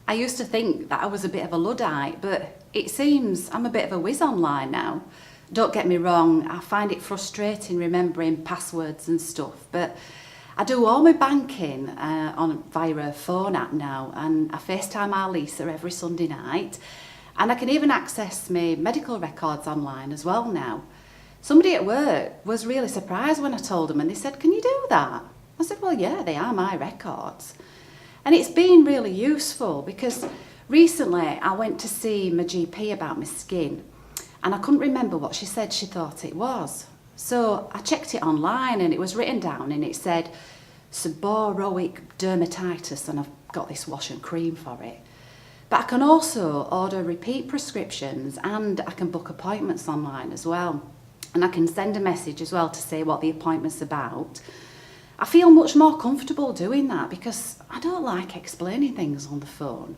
I used to think that I was a bit of a Luddite, but it seems I'm a bit of a whiz online now. Don't get me wrong, I find it frustrating remembering passwords and stuff, but I do all my banking via a phone app now, and I FaceTime our Lisa every Sunday night, and I can even access my medical records online as well now. Somebody at work was really surprised when I told them, and they said, "Can you do that?" I said, "Well, yeah, they are my records." And it's been really useful because recently I went to see my GP about my skin, and I couldn't remember what she said she thought it was. So I checked it online, and it was written down, and it said seborrheic dermatitis, and I've got this wash and cream for it. But I can also order repeat prescriptions, and I can book appointments online as well. And I can send a message as well to say what the appointment's about. I feel much more comfortable doing that because I don't like explaining things on the phone.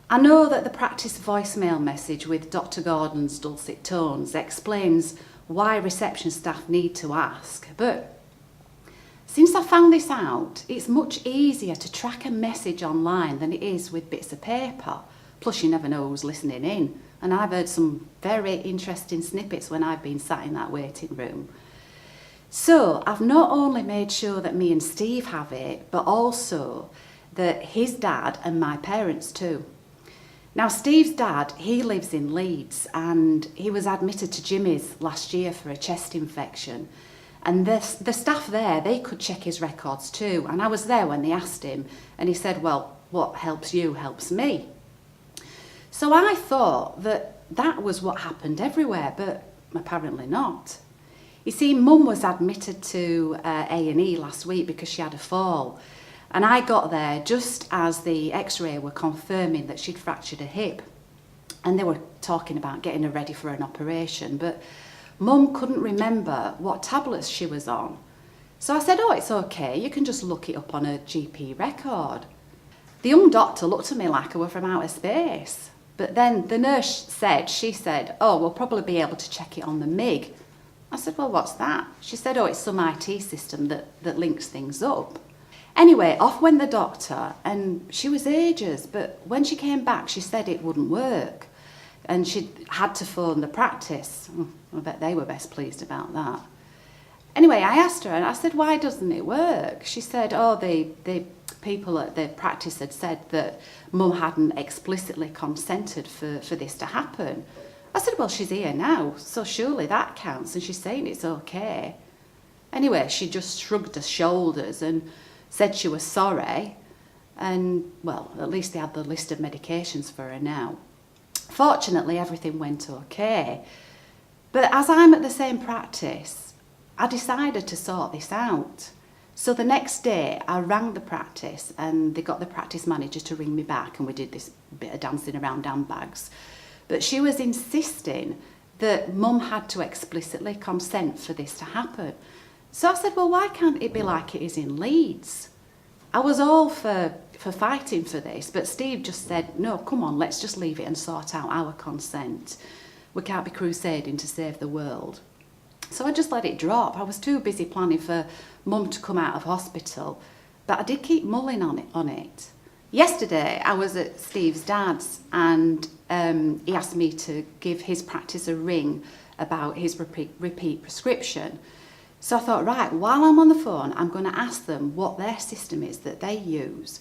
I know that the practice voicemail message with Dr. Gordon's dulcet tones explains why reception staff need to ask, but since I found this out, it's much easier to track a message online than it is with bits of paper. Plus, you never know who's listening in, and I've heard some very interesting snippets when I've been sat in that waiting room. So I've not only made sure that me and Steve have it, but also that his dad and my parents too. Now Steve's dad, he lives in Leeds, and he was admitted to Jimmy's last year for a chest infection. And the staff there, they could check his records too. And I was there when they asked him, and he said, "Well, what helps you helps me." So I thought that was what happened everywhere, but apparently not. You see, Mum was admitted to A&E last week because she had a fall, and I got there just as the x-ray were confirming that she'd fractured a hip, and they were talking about getting her ready for an operation, but Mum couldn't remember what tablets she was on. So I said, "Oh, it's okay, you can just look it up on a GP record." The young doctor looked at me like I were from outer space, but then the nurse said, "Oh, we'll probably be able to check it on the MIG." I said, "Well, what's that?" She said, "Oh, it's some IT system that links things up." Anyway, off went the doctor, and she was ages, but when she came back, she said it wouldn't work, and she had to phone the practice. I bet they were best pleased about that. Anyway, I asked her, and I said, "Why doesn't it work?" She said, "Oh, the people at the practice had said that Mum hadn't explicitly consented for this to happen." I said, "Well, she's here now, so surely that counts, and she's saying it's okay." Anyway, she just shrugged her shoulders and said she was sorry, and, well, at least they had the list of medications for her now. Fortunately, everything went okay, but as I'm at the same practice, I decided to sort this out. So the next day, I rang the practice, and they got the practice manager to ring me back, and we did this bit of dancing around handbags. But she was insisting that Mum had to explicitly consent for this to happen. So I said, "Well, why can't it be like it is in Leeds?" I was all for fighting for this, but Steve just said, "No, come on, let's just leave it and sort out our consent. We can't be crusading to save the world." So I just let it drop. I was too busy planning for Mum to come out of hospital, but I did keep mulling on it. Yesterday, I was at Steve's dad's, and he asked me to give his practice a ring about his repeat prescription. So I thought, right, while I'm on the phone, I'm going to ask them what their system is that they use.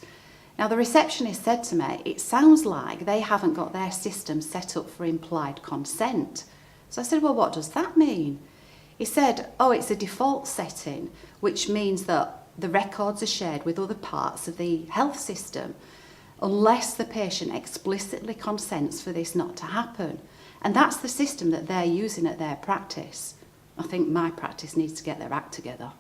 Now, the receptionist said to me, it sounds like they haven't got their system set up for implied consent. So I said, "Well, what does that mean?" He said, "Oh, it's a default setting, which means that the records are shared with other parts of the health system, unless the patient explicitly consents for this not to happen." And that's the system that they're using at their practice. I think my practice needs to get their act together.